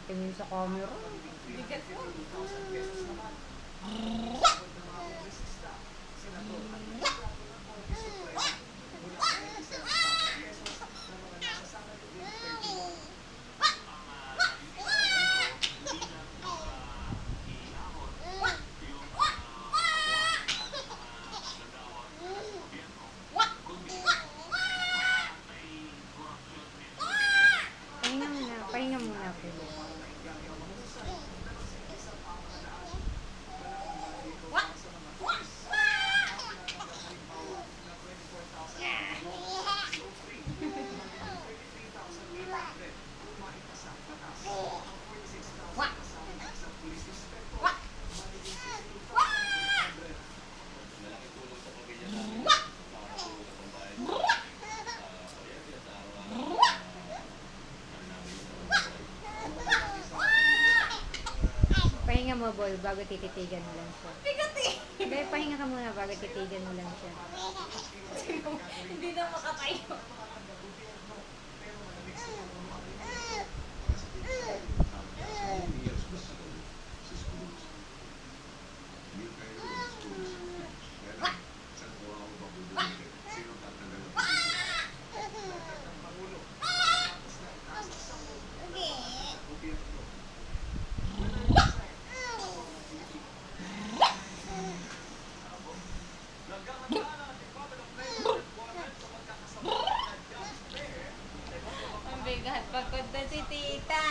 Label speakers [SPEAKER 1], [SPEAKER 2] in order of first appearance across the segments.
[SPEAKER 1] Tingin sa camera.
[SPEAKER 2] Bigat mo.
[SPEAKER 1] Pahinga muna ako. Pahinga mo, boy, bago tititigan mo lang siya.
[SPEAKER 2] Bigat eh.
[SPEAKER 1] Hindi, pahinga ka muna bago titigan mo lang siya.
[SPEAKER 2] Hindi na makatayo. Ang bigat. Pagod na si tita.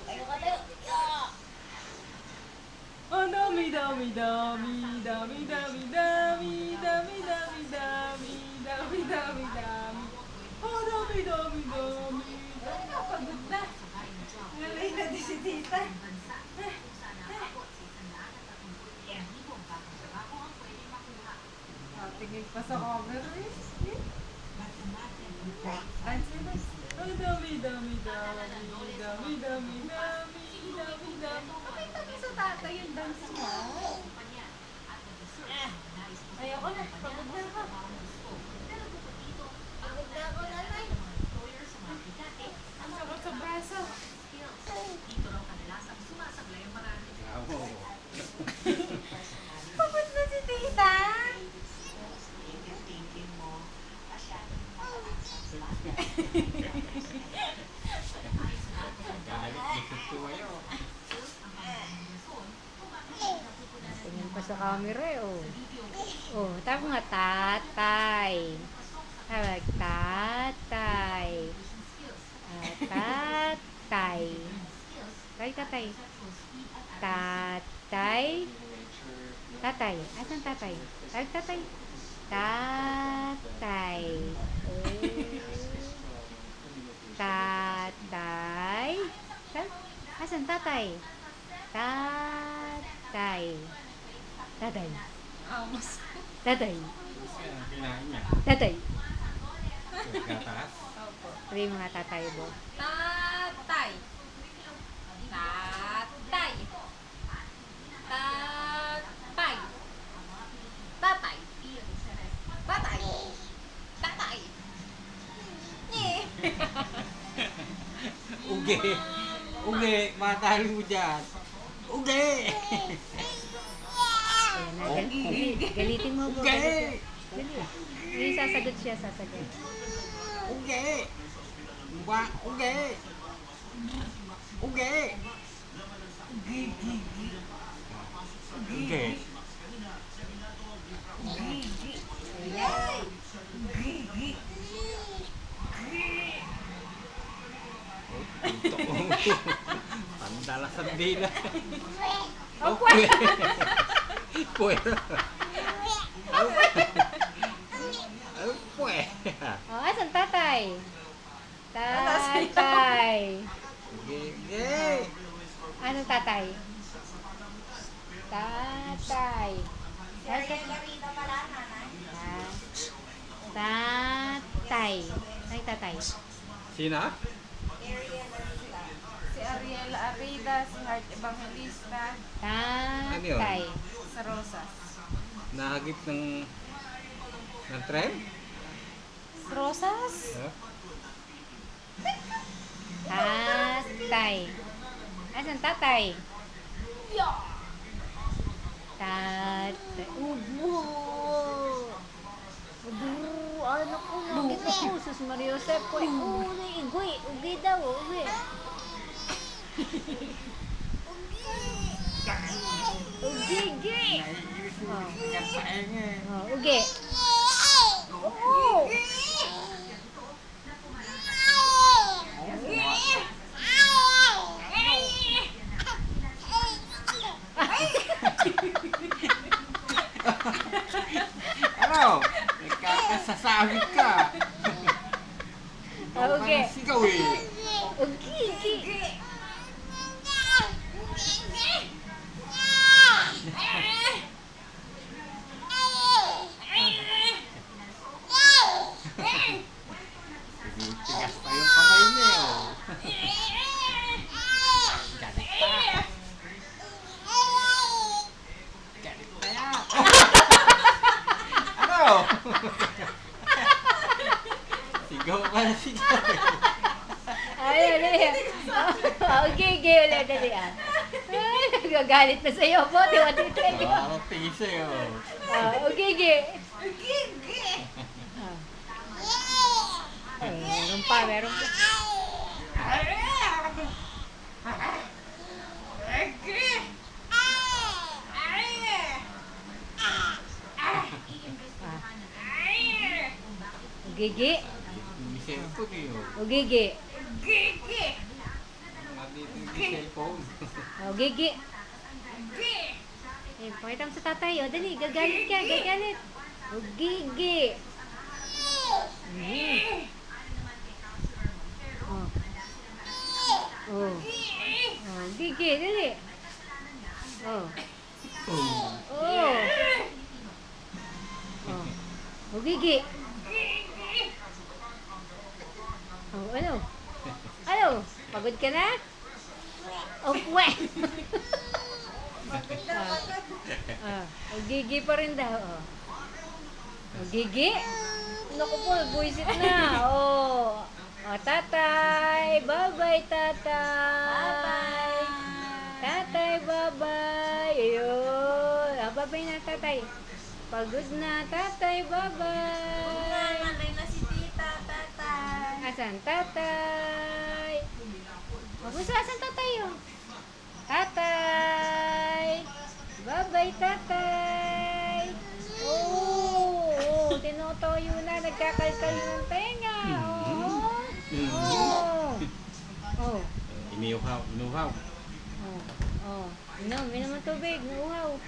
[SPEAKER 2] Tayo ka tayo. Ang dami, dami, dami, dami, dami, dami, dami, dami, dami, dami, dami, dami. Oh, dami, dami, dami. Pagod na. Ngalay na din si tita. Tingin pa sa camera eh. Ang dami, dami, dami, dami, dami, dami, dami, dami. Pakita mo sa tata yung dance mo. Ayoko na, pagod na ako. Pagod na ako, nanay. Ang sakot sa braso. Pagod na si tita.
[SPEAKER 1] Tingin pa sa camera eh, oh. Oh, tawag nga, tatay. Tawag, tatay. Tatay. Tawag, tatay. Tatay. Tatay. Asan tatay? Tawag, tatay. Tatay. Oh. Tatay. Asan tatay? Tatay. Tatay.
[SPEAKER 2] Amos.
[SPEAKER 1] Tatay.
[SPEAKER 3] Kinain niya.
[SPEAKER 1] Tatay.
[SPEAKER 3] Gatas.
[SPEAKER 2] Opo.
[SPEAKER 1] Sabi mga tatay mo.
[SPEAKER 2] Tatay. Tatay. Tatay. Tatay. Tatay. Tatay.
[SPEAKER 3] Uge. Uge. Matalo mo dyan. Uge.
[SPEAKER 1] Ayan na, galitin mo po.
[SPEAKER 3] Uge.
[SPEAKER 1] Hindi, sasagot siya, sasagot.
[SPEAKER 3] Uge. Uge. Uge. Uge. Pandalas ang dila.
[SPEAKER 1] Oh,
[SPEAKER 3] Puwera.
[SPEAKER 1] oh, asan tatay? Tatay.
[SPEAKER 3] Gege.
[SPEAKER 1] Anong tatay? Tatay. Tatay. Ay, tatay.
[SPEAKER 3] Sino?
[SPEAKER 2] Si Ariela Arida, si Heart Evangelista,
[SPEAKER 1] Tatay.
[SPEAKER 2] sa Rosas.
[SPEAKER 3] Nahagip ng tren?
[SPEAKER 2] Rosas?
[SPEAKER 3] Huh?
[SPEAKER 1] Tatay. Asan tatay? Tatay. Ubo. Ubo. Anak ko. Bakit ako? Sus Maria Josep ko. Ugoy. Ugi daw. Ugi. Ugi. Oh. Ugi. Oo.
[SPEAKER 3] Ano? Nagkakasasabi ka.
[SPEAKER 1] Ugi.
[SPEAKER 3] Sigaw eh.
[SPEAKER 1] Ugi.
[SPEAKER 3] Tigas pa yung kamay niya oh. Galit pa. Galit pa yan. Ano? Sigaw ka na sigaw eh.
[SPEAKER 1] Ay, Ugi ulit. Dali ah. Ay, nagagalit na sa'yo po. Tiwa-titwag.
[SPEAKER 3] Parang tise oh.
[SPEAKER 1] Ugi. Meron pa. Ugigi.
[SPEAKER 3] May cellphone eh oh.
[SPEAKER 1] Ugigi.
[SPEAKER 3] Nandito yung cellphone.
[SPEAKER 1] Ugigi. Eh, pakita mo sa tatay. O, dali. Gagalit ka. Ugigi. Ugigi. Dali. Ugigi. Ano? Pagod ka na? Pwe. Ugigi pa rin daw. Ugigi? Naku po, buisit na. Tatay. Bye-bye, tatay. Tatay, bye-bye. Ayun. Bye-bye na, tatay. Pagod na, tatay. Bye-bye.
[SPEAKER 2] na si tita, tatay.
[SPEAKER 1] Asan, tatay? Asan tatay yun? Tatay! Bye-bye, tatay! Tinotoyo na. Nagkakalkal ng tenga.
[SPEAKER 3] Iniuhaw.
[SPEAKER 1] Inom ang tubig. Nauhaw.